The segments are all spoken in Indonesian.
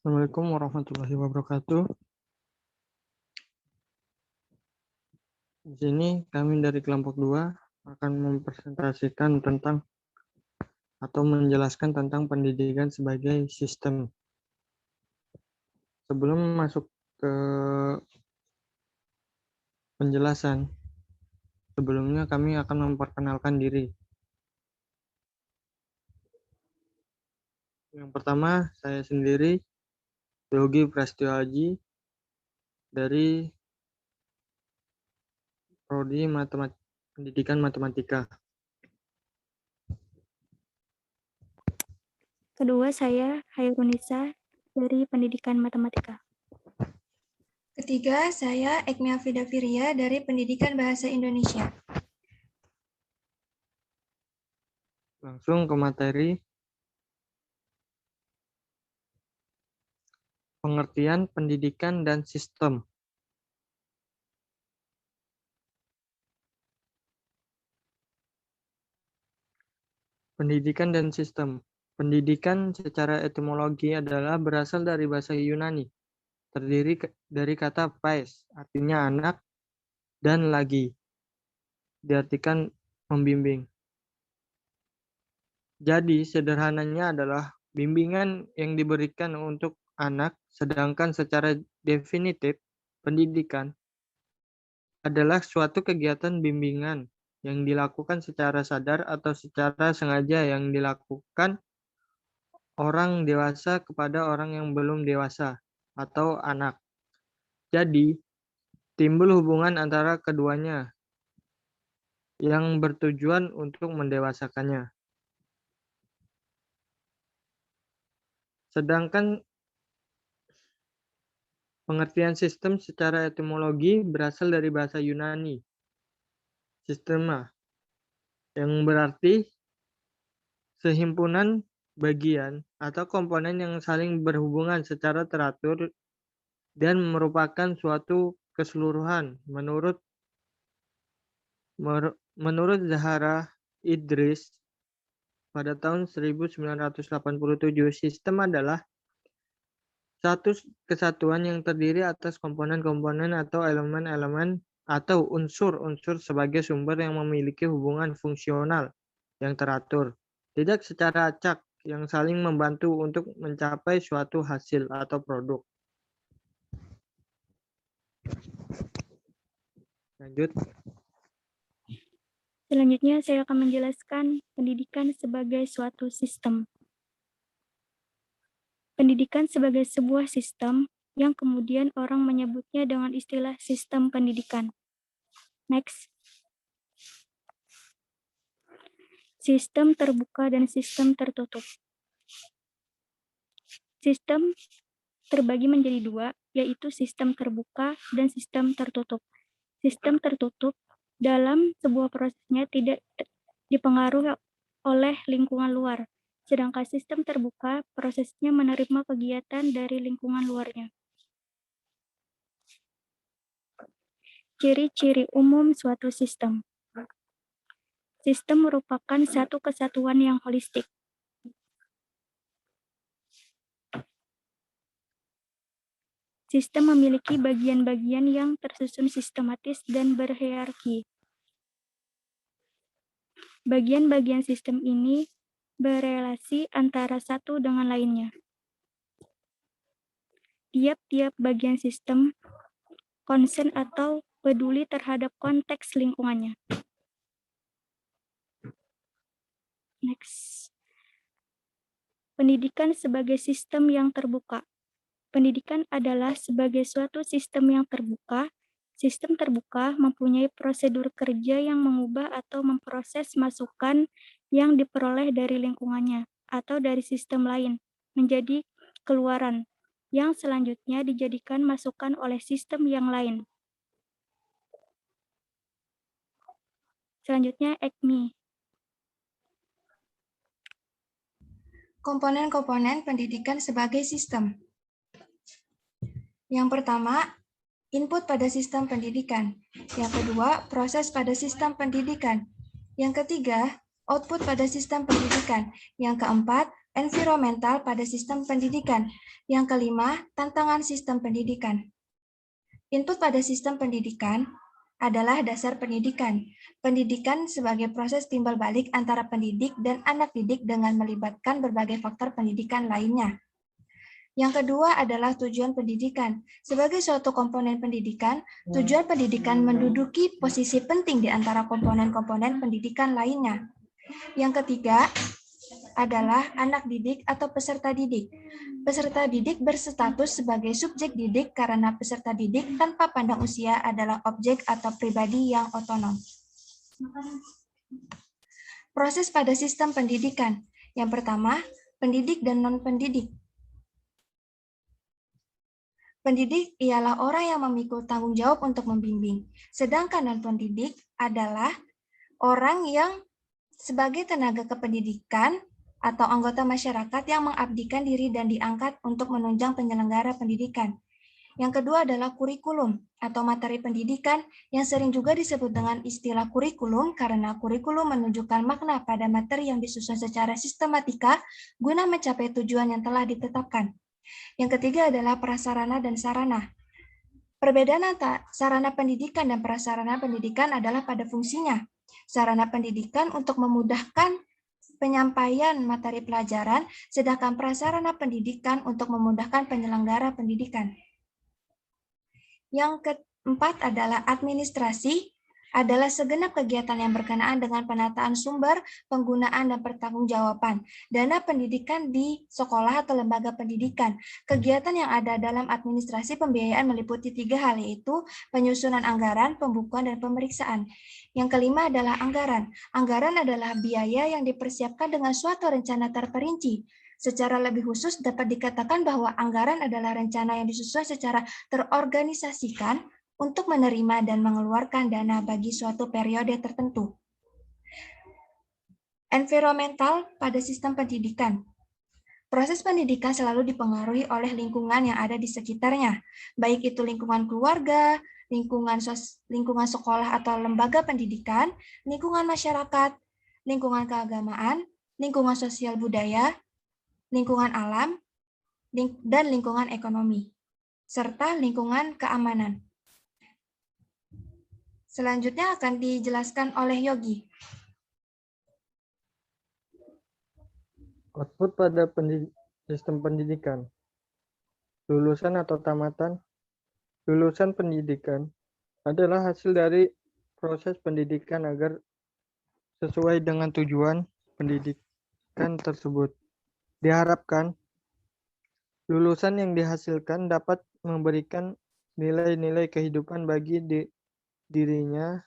Assalamualaikum warahmatullahi wabarakatuh. Di sini kami dari kelompok 2 akan mempresentasikan tentang atau menjelaskan tentang pendidikan sebagai sistem. Sebelum masuk ke penjelasan, sebelumnya kami akan memperkenalkan diri. Yang pertama, saya sendiri, Yogi Prasetyo Aji, dari Prodi Pendidikan Matematika. Kedua, saya Hairunisa dari Pendidikan Matematika. Ketiga, saya Ekmia Fidafiria dari Pendidikan Bahasa Indonesia. Langsung ke materi. Pengertian pendidikan dan sistem. Pendidikan dan sistem. Pendidikan secara etimologi adalah berasal dari bahasa Yunani, terdiri dari kata pais, artinya anak, dan lagi, diartikan membimbing. Jadi, sederhananya adalah bimbingan yang diberikan untuk anak, sedangkan secara definitif, pendidikan adalah suatu kegiatan bimbingan yang dilakukan secara sadar atau secara sengaja yang dilakukan orang dewasa kepada orang yang belum dewasa atau anak. Jadi, timbul hubungan antara keduanya yang bertujuan untuk mendewasakannya. Sedangkan pengertian sistem secara etimologi berasal dari bahasa Yunani, sistema, yang berarti sehimpunan bagian atau komponen yang saling berhubungan secara teratur dan merupakan suatu keseluruhan. Menurut Zahra Idris pada tahun 1987, sistem adalah satu kesatuan yang terdiri atas komponen-komponen atau elemen-elemen atau unsur-unsur sebagai sumber yang memiliki hubungan fungsional yang teratur, tidak secara acak, yang saling membantu untuk mencapai suatu hasil atau produk. Lanjut. Selanjutnya, saya akan menjelaskan pendidikan sebagai suatu sistem. Pendidikan sebagai sebuah sistem yang kemudian orang menyebutnya dengan istilah sistem pendidikan. Next. Sistem terbuka dan sistem tertutup. Sistem terbagi menjadi dua, yaitu sistem terbuka dan sistem tertutup. Sistem tertutup dalam sebuah prosesnya tidak dipengaruhi oleh lingkungan luar, sedangkan sistem terbuka prosesnya menerima kegiatan dari lingkungan luarnya. Ciri-ciri umum suatu sistem. Sistem merupakan satu kesatuan yang holistik. Sistem memiliki bagian-bagian yang tersusun sistematis dan berhierarki. Bagian-bagian sistem ini berelasi antara satu dengan lainnya. Tiap-tiap bagian sistem konsen atau peduli terhadap konteks lingkungannya. Next. Pendidikan sebagai sistem yang terbuka. Pendidikan adalah sebagai suatu sistem yang terbuka. Sistem terbuka mempunyai prosedur kerja yang mengubah atau memproses masukan yang diperoleh dari lingkungannya atau dari sistem lain menjadi keluaran yang selanjutnya dijadikan masukan oleh sistem yang lain. Selanjutnya, ECMI. Komponen-komponen pendidikan sebagai sistem. Yang pertama, input pada sistem pendidikan. Yang kedua, proses pada sistem pendidikan. Yang ketiga, output pada sistem pendidikan. Yang keempat, environmental pada sistem pendidikan. Yang kelima, tantangan sistem pendidikan. Input pada sistem pendidikan adalah dasar pendidikan. Pendidikan sebagai proses timbal balik antara pendidik dan anak didik dengan melibatkan berbagai faktor pendidikan lainnya. Yang kedua adalah tujuan pendidikan. Sebagai suatu komponen pendidikan, tujuan pendidikan menduduki posisi penting di antara komponen-komponen pendidikan lainnya. Yang ketiga adalah anak didik atau peserta didik. Peserta didik berstatus sebagai subjek didik karena peserta didik tanpa pandang usia adalah objek atau pribadi yang otonom. Proses pada sistem pendidikan. Yang pertama, pendidik dan non-pendidik. Pendidik ialah orang yang memikul tanggung jawab untuk membimbing, sedangkan non-pendidik adalah orang yang sebagai tenaga kependidikan atau anggota masyarakat yang mengabdikan diri dan diangkat untuk menunjang penyelenggara pendidikan. Yang kedua adalah kurikulum atau materi pendidikan yang sering juga disebut dengan istilah kurikulum karena kurikulum menunjukkan makna pada materi yang disusun secara sistematika guna mencapai tujuan yang telah ditetapkan. Yang ketiga adalah prasarana dan sarana. Perbedaan antara sarana pendidikan dan prasarana pendidikan adalah pada fungsinya. Sarana pendidikan untuk memudahkan penyampaian materi pelajaran, sedangkan prasarana pendidikan untuk memudahkan penyelenggara pendidikan. Yang keempat adalah administrasi, adalah segenap kegiatan yang berkenaan dengan penataan sumber, penggunaan, dan pertanggungjawaban dana pendidikan di sekolah atau lembaga pendidikan. Kegiatan yang ada dalam administrasi pembiayaan meliputi 3 hal, yaitu penyusunan anggaran, pembukuan, dan pemeriksaan. Yang kelima adalah anggaran. Anggaran adalah biaya yang dipersiapkan dengan suatu rencana terperinci. Secara lebih khusus dapat dikatakan bahwa anggaran adalah rencana yang disusun secara terorganisasikan untuk menerima dan mengeluarkan dana bagi suatu periode tertentu. Environmental pada sistem pendidikan. Proses pendidikan selalu dipengaruhi oleh lingkungan yang ada di sekitarnya, baik itu lingkungan keluarga, lingkungan sekolah atau lembaga pendidikan, lingkungan masyarakat, lingkungan keagamaan, lingkungan sosial budaya, lingkungan alam, dan lingkungan ekonomi, serta lingkungan keamanan. Selanjutnya akan dijelaskan oleh Yogi. Output pada sistem pendidikan. Lulusan atau tamatan. Lulusan pendidikan adalah hasil dari proses pendidikan agar sesuai dengan tujuan pendidikan tersebut. Diharapkan lulusan yang dihasilkan dapat memberikan nilai-nilai kehidupan bagi dirinya,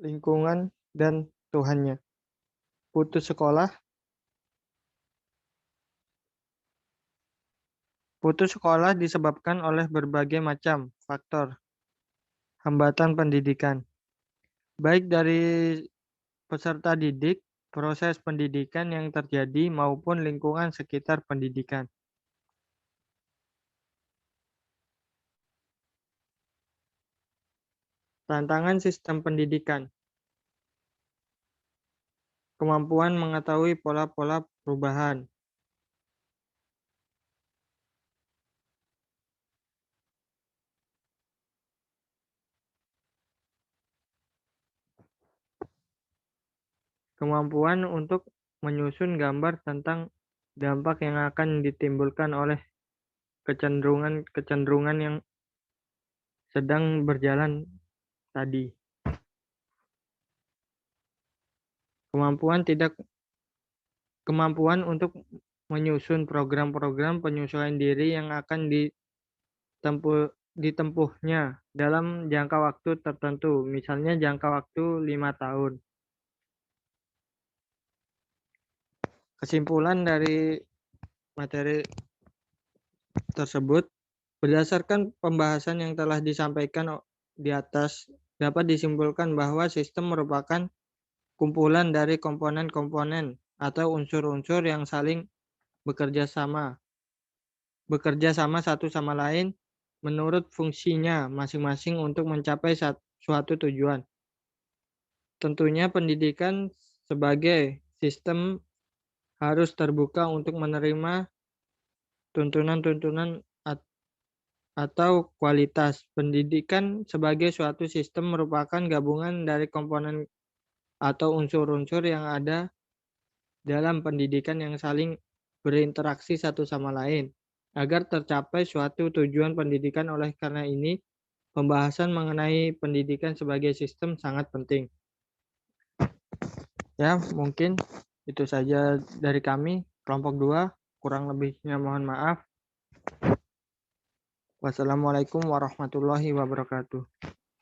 lingkungan, dan Tuhannya. Putus sekolah. Putus sekolah disebabkan oleh berbagai macam faktor hambatan pendidikan, baik dari peserta didik, proses pendidikan yang terjadi, maupun lingkungan sekitar pendidikan. Tantangan sistem pendidikan. Kemampuan mengetahui pola-pola perubahan. Kemampuan untuk menyusun gambar tentang dampak yang akan ditimbulkan oleh kecenderungan yang sedang berjalan tadi. Kemampuan untuk menyusun program-program penyesuaian diri yang akan ditempuhnya dalam jangka waktu tertentu, misalnya jangka waktu 5 tahun. Kesimpulan dari materi tersebut, berdasarkan pembahasan yang telah disampaikan di atas, dapat disimpulkan bahwa sistem merupakan kumpulan dari komponen-komponen atau unsur-unsur yang saling bekerja sama satu sama lain menurut fungsinya masing-masing untuk mencapai suatu tujuan. Tentunya pendidikan sebagai sistem harus terbuka untuk menerima tuntunan-tuntunan atau kualitas. Pendidikan sebagai suatu sistem merupakan gabungan dari komponen atau unsur-unsur yang ada dalam pendidikan yang saling berinteraksi satu sama lain. Agar tercapai suatu tujuan pendidikan, oleh karena ini, pembahasan mengenai pendidikan sebagai sistem sangat penting. Ya, mungkin itu saja dari kami, kelompok 2. Kurang lebihnya mohon maaf. Wassalamualaikum warahmatullahi wabarakatuh.